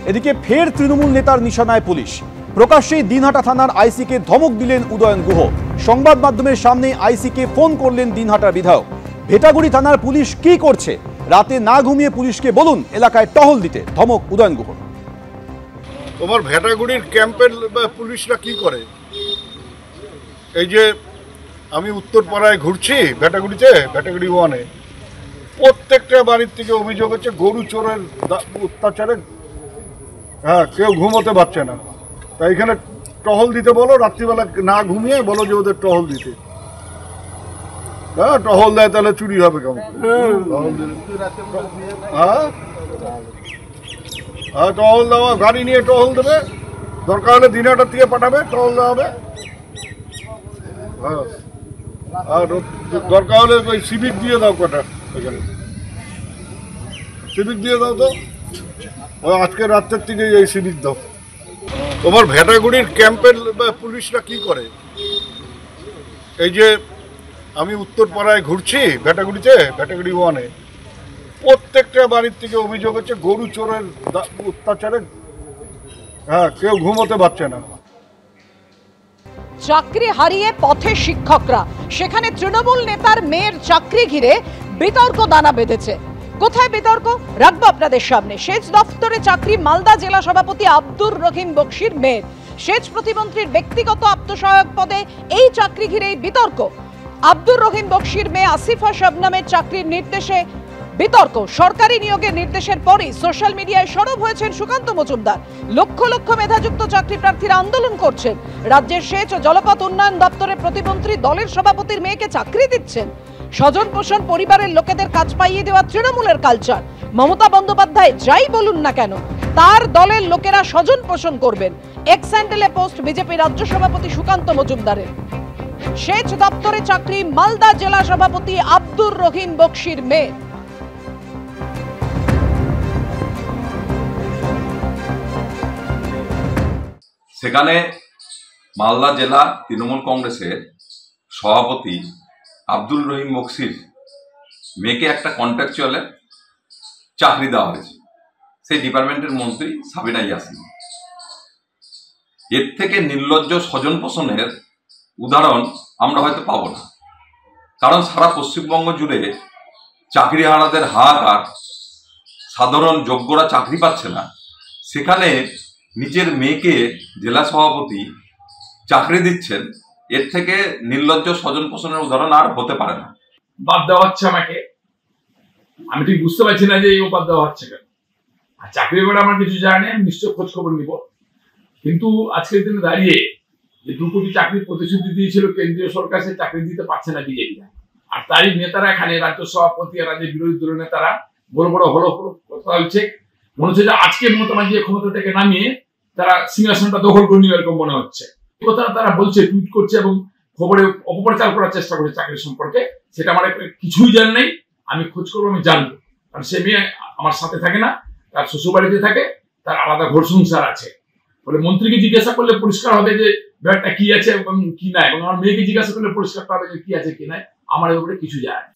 এদিকে ফের তৃণমূল নেতার নিশানায় পুলিশ। প্রকাশ্যেই দিনহাটা থানার আইসিকে ধমক দিলেন উদয়ন গুহ। সংবাদ মাধ্যমের সামনে আইসিকে ফোন করলেন দিনহাটার বিধায়ক। ভেটাগুড়ি থানার পুলিশ কি করছে? রাতে না ঘুমিয়ে পুলিশকে বলুন এলাকায় টহল দিতে, ধমক উদয়ন গুহ। তোমার ভেটাগুড়ির ক্যাম্পের পুলিশরা কি করে? এই যে আমি উত্তরপাড়ায় ঘুরছি ভেটাগুড়িতে, ভেটাগুড়ি ওয়ানে, প্রত্যেকটা বাড়ির থেকে অভিযোগ হচ্ছে গরু চোরের অত্যাচারে কেউ ঘুমোতে পারছে না। তাই এখানে টহল দিতে বলো, রাত্রিবেলা না ঘুমিয়ে বলো যে ওদের টহল দিতে। টহল দেয় তাহলে চুরি হবে কেমন? টহল দেওয়া, গাড়ি নিয়ে টহল দেবে, দরকার হলে দিনহাটার থেকে পাঠাবে, টহল দেওয়া হবে। আর দরকার হলে ওই সিভিক দিয়ে দাও কটা, এখানে সিভিক দিয়ে দাও। তো আজকে রাত্রের থেকে এই সিভিক দাও। তোমার ভেটাগুড়ির ক্যাম্পের পুলিশরা কি করে? এই যে আমি উত্তরপাড়ায় ঘুরছি ভেটাগুড়িতে, ভেটাগুড়ি ওয়ানে, প্রত্যেকটা বাড়ির থেকে অভিযোগ হচ্ছে গরু চোরের অত্যাচারে কেউ ঘুমোতে পারছে না। চাকরি হারিয়ে পথে শিক্ষকরা, সেখানে তৃণমূল নেতার মেয়ের চাকরি ঘিরে বিতর্ক দানা বেঁধেছে। কোথায় বিতর্ক রাখবো আপনাদের সামনে। সেচ দফতরে চাকরি মালদা জেলা সভাপতি আব্দুর রহিম বক্সির মেয়ের। সেচ প্রতিমন্ত্রীর ব্যক্তিগত আত্মসহায়ক পদে এই চাকরি ঘিরেই বিতর্ক। আব্দুর রহিম বক্সির মেয়ে আসিফা শবনমের চাকরির নির্দেশে বিতর্ক। সরকারি নিয়োগের নির্দেশের পরই সোশ্যাল মিডিয়ায় সরব হয়েছেন সুকান্ত মজুমদার। লক্ষ লক্ষ মেধাযুক্ত চাকরি প্রার্থীরা আন্দোলন করছেন। রাজ্যের সেচ ও জলপথ উন্নয়ন দপ্তরের প্রতিমন্ত্রী দলের সভাপতির মেয়েকে চাকরি দিচ্ছেন। স্বজন পোষণ পরিবারের লোকেদের কাজ পাইয়ে দেওয়া তৃণমূলের কালচার। মমতা বন্দ্যোপাধ্যায় যাই বলুন না কেন, তার দলের লোকেরা স্বজন পোষণ করবেন। এক্স হ্যান্ডেলে পোস্ট বিজেপি রাজ্য সভাপতি সুকান্ত মজুমদারের। সেচ দপ্তরে চাকরি মালদা জেলা সভাপতি আব্দুর রহিম বক্সির মেয়ে। সেখানে মালদা জেলা তৃণমূল কংগ্রেসের সভাপতি আব্দুল রহিম বক্সির মেয়েকে একটা কন্ট্রাকচুয়ালে চাকরি দেওয়া হয়েছে, সেই ডিপার্টমেন্টের মন্ত্রী সাবিনা ইয়াসিন। এর থেকে নির্লজ্জ স্বজন পোষণের উদাহরণ আমরা হয়তো পাবো না, কারণ সারা পশ্চিমবঙ্গ জুড়ে চাকরিহারাদের হাহাকার। সাধারণ যোগ্যরা চাকরি পাচ্ছে না, সেখানে নিজের মেয়েকে জেলা সভাপতি চাকরি দিচ্ছেন। এর থেকে নির্লজ্জ স্বজন পোষণের উদাহরণ আর হতে পারে না। বাদ দেওয়া হচ্ছে আমাকে, আমি ঠিক বুঝতে পারছি না যে এই বাদ দেওয়া হচ্ছে কেন। আর চাকরি ব্যাপারে আমার কিছু জানি, আমি নিশ্চয় খোঁজ খবর নিব। কিন্তু আজকের দিনে দাঁড়িয়ে যে 2 কোটি চাকরির প্রতিশ্রুতি দিয়েছিল কেন্দ্রীয় সরকার, সে চাকরি দিতে পারছে না বিজেপিরা। আর তারই নেতারা এখানে রাজ্য সভাপতি আর রাজ্যের বিরোধী দলের নেতারা বড় বড় হলো কথা হচ্ছে। মনে হচ্ছে যে আজকে মমতা ব্যানার্জি ক্ষমতা থেকে নামিয়ে তারা সিংহাসনটা দখল করে নিবে, এরকম মনে হচ্ছে। কথা তারা বলছে, টুইট করছে এবং খবরে অপপ্রচার করার চেষ্টা করছে চাকরি সম্পর্কে। সেটা আমার কিছুই জান নেই, আমি খোঁজ করবো, আমি জানবো। কারণ সে মেয়ে আমার সাথে থাকে না, তার শ্বশুরবাড়িতে থাকে, তার আলাদা ঘর সংসার আছে। বলে মন্ত্রীকে জিজ্ঞাসা করলে পরিষ্কার হবে যে ব্যাপারটা কি আছে এবং কি নাই, এবং আমার মেয়েকে জিজ্ঞাসা করলে পরিষ্কার হবে যে কি আছে কি নাই। আমার এ ব্যাপারে কিছু যায় না।